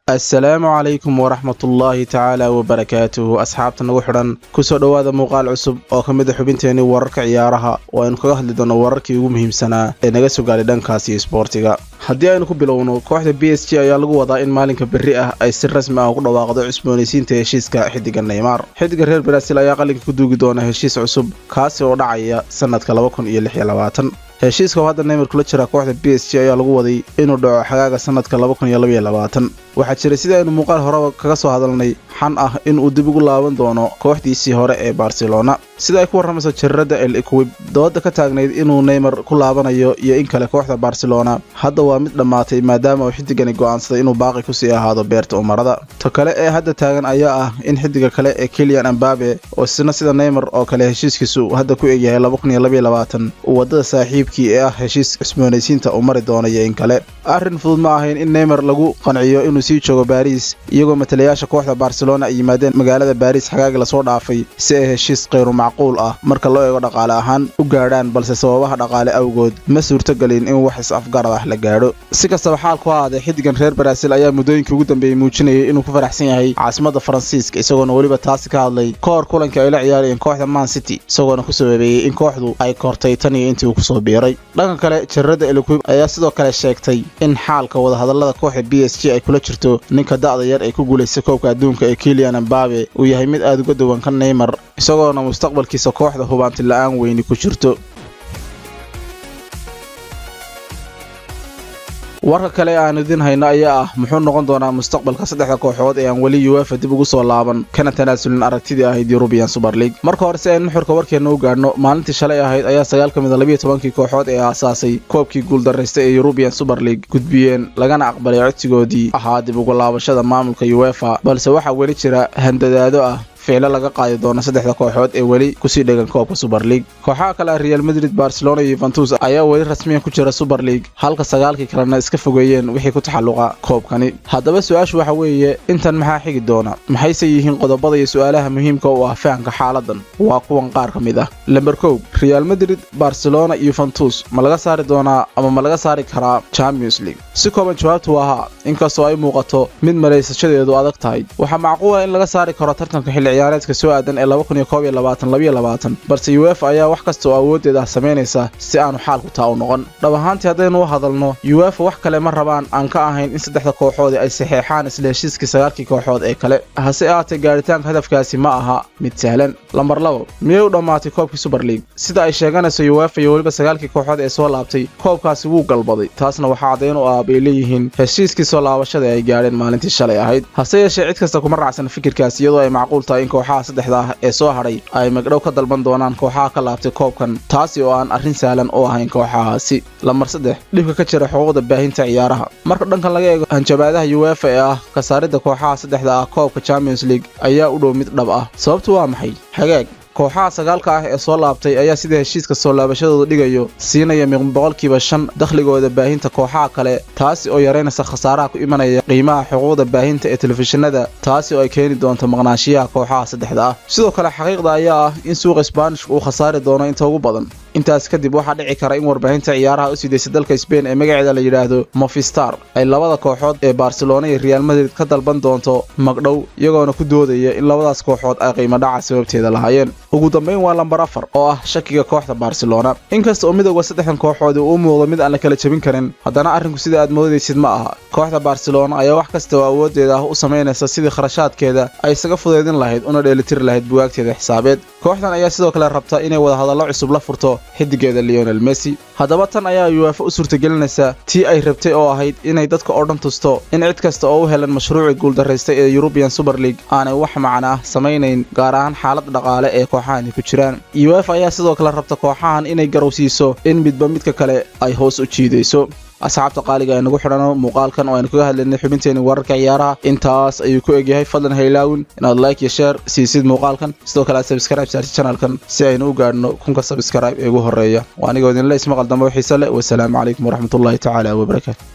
السلام عليكم ورحمة الله تعالى وبركاته أصحابتنا وحرا كسو دوادا مقال عصب oo kamid xubinteeni wararka ciyaaraha oo aan kaga hadli doono wararkii ugu muhiimsanaa ee naga soo gaaray dhankaasi sportiga haddii aynu ku bilowno kooxda PSG ayaa lagu wadaa in maalinka berri ah ay si rasmi ah ugu dhawaaqdo cusboonaysiinta heshiiska xidiga Neymar xidiga reer Brazil ayaa qalinka ku duugi doona heshiis cusub kaasi oo dhacaya sanadka 2026 heshiiska hadda Neymar kula jira kooxda PSG ayaa lagu waday inuu dhaco xagaaga sanadka 2022 waxa jira sida aynu muuqaal hore kaga soo hadalnay xan ah in uu dib ugu laaban doono kooxdiisii hore ee Barcelona sida ay ku waramayso jirrada El Equipe dooda ka taagnayd inuu Neymar ku laabanayo iyo in kale kooxda Barcelona hadda waa mid dhamaatay maadaama uu xidigani go'aansaday inuu baaqi ku sii ahaado beerta umarada ta kale ee hadda taagan ayaa ah in xidiga kale ee Kylian Mbappe oo sida Neymar oo kale heshiiskiisu hadda ku eegyahay 2022 uu wadada saaxiibkii ee ah heshiis cusboonaysiinta u mari doonaya in kale arrin fudud ma ahayn in Neymar lagu qanciyo inuu sii joogo Paris iyagoo matalayaasha kooxda Barcelona ay yimaadeen magaalada Paris xagaaga la soo dhaafay si ay heshiis qeyr macquul ah marka loo eego dhaqaale ahaan u gaaraan balse sababaha dhaqaale awgood ma suurtagelin in wax is-afgarad ah la gaaro si kastaba xaalku ahaade xidigan reer Brazil ayaa muddooyinkii ugu dambeeyay muujinayay inuu ku faraxsan yahay caasimadda Faransiiska isagoo waliba taasi ka hadlay koor kulanka ay la ciyaarayeen kooxda Man City isagoo ku sababeeyay in kooxdu ay kortay tan iyo intii uu ku soo biiray dhanka kale jirrada El Equipe ayaa sidoo kale sheegtay in xaalka wada hadallada kooxda PSG ay kula jirto ninka da'da yar ay ku guuleysay koobka adduunka ee Kylian Mbappe uu yahay mid aad uga duwan kan Neymar isagoo mustaqbalkiisa kooxda hubanti la'aan weyni ku jirto warka kale aan idin hayno ayaa ah muxuu noqon doonaa mustaqbalka saddexda kooxood ee aan wali UEFA dib ugu soo laaban kana tanaasulin aragtidii ahayd European Super League marka hore si aynu xurka warkeena u gaarno maalintii shalay ahayd ayaa 9 kamid ah 12 kooxood ee aasaasay koobkii guul dareystay ee European Super League gudbiyeen lagana aqbalay codsigoodii ahaa dib ugu laabashada maamulka UEFA balse waxa weli jira handadaado ah ficilo laga qaadi doono saddexda kooxood ee wali ku sii dhegan koobka Super League kooxaha kale Real Madrid Barcelona iyo Juventus ayaa wali rasmiyan ku jira Super League halka 9 kalena iska fogeeyeen wixii ku taxalluqa koobkani haddaba su'aashu waxa weeye intan maxaa xigi doona maxayse yihiin qodobada iyo su'aalaha muhiimka u ah fahamka xaaladan waa kuwan qaar kamid ah number 1 Real Madrid Barcelona iyo Juventus ma laga saari doonaa ama ma laga saari karaa Champions League si kooban jawaabtu waa inkastoo ay muuqato mid maleysashadeedu adag tahay waxa macquul ah in laga saari karo tartanka xilli ciyaareedka soo aadan ee 2022 balse UEFA ayaa wax kasta oo awoodeeda sameynaysa si aanu xaalku taa u noqon dhab ahaantii haddaynu u hadalno UEFA wax kale ma rabaan aan ka ahayn in saddexda kooxood ay saxeexaan isla heshiiskii 9 kooxood ee kale hase ahaatee gaaritaanka hadafkaasi ma aha mid sahlan lambar 2 miyay u dhamaatay koobkii Super League sida ay sheeganayso UEFA iyo waliba 9 kooxood ee soo laabtay koobkaasi wuu galbaday taasna waxa cadeen u ah bay leeyihiin heshiiskii soo laabashada ay gaareen maalintii shalay ahayd hase yeeshee cid kasta kuma raacsan fikirkaasi iyadoo ay macquul tahay in kooxaha saddexda ah ee soo haray ay magdhow ka dalban doonaan kooxaha ka laabtay koobkan taasi oo aan arrin sahlan oo ahayn kooxahaasi lambar 3 dhibka ka jira xuquuqda baahinta ciyaaraha marka dhankan laga eego hanjabaadaha UEFA ee ah ka saaridda kooxaha saddexda ah koobka Champions League ayaa u dhow mid dhab ah sababtu waa maxay xagaag kooxaha 9 ah ee soo laabtay ayaa sida heshiiska soo laabashadooda dhigayo siinaya 5% dakhligooda baahinta kooxaha kale taasi oo yareynaysa khasaaraha ku imanaya qiimaha xuquuqda baahinta ee telefishinada taasi oo ay keeni doonto maqnaashiyaha kooxaha saddexda ah sidoo kale xaqiiqda ayaa ah in suuqa Isbaanishka uu khasaari doono inta ugu badan intaas kadib waxa dhici kara in warbaahinta ciyaaraha u sideysay dalka Spain ee magaceeda la yiraahdo Movistar ay labada kooxood ee Barcelona iyo Real Madrid ka dalban doonto magdhow iyagoona ku doodaya in labadaas kooxood ay qiimo dhaca sababteeda lahaayeen ugu dambeyn waa lambar 4 oo ah shakiga kooxda Barcelona inkastoo midowga saddexdan kooxood uu muuqdo mid aan la kala jabin karin haddana arrinku sida aad moodaysid ma aha kooxda Barcelona ayaa wax kasta oo awoodeeda u sameynaysa sidii kharashaadkeeda ay isaga fudeedin lahayd una dheelitir lahayd buugaagteeda xisaabeed kooxdan ayaa sidoo kale rabta inay wada hadallo cusub la furto xidigeeda Lionel Messi haddaba tan ayaa UEFA u suurtagelinaysa tii ay rabtay oo ahayd inay dadka oo dhan tusto in cid kasta oo u helan mashruuci guul dareystay ee European Super League aanay wax macna ah sameynayn gaar ahaan xaalad dhaqaale ee kooxahan ku jiraan UEFA ayaa sidoo kale rabta kooxahan inay garowsiiso in midba midka kale ay hoos u jiidayso asxaabta qaaliga ee nagu xidhano muuqaalkan oo aynu kaga hadlaynay xubinteena wararka ciyaaraha intaas ayuu ku egyahay fadlan haylaawin inaad like iyo share siisid muuqaalkan sidoo kale subscribe saartid channelkan si aynu u gaarno kunka subscribe ee ugu horeeya waa aniga idin la ismaqal dambe xiiso leh wassalaamu calaykum waraxmatullaahi tacaala wabarakaatuh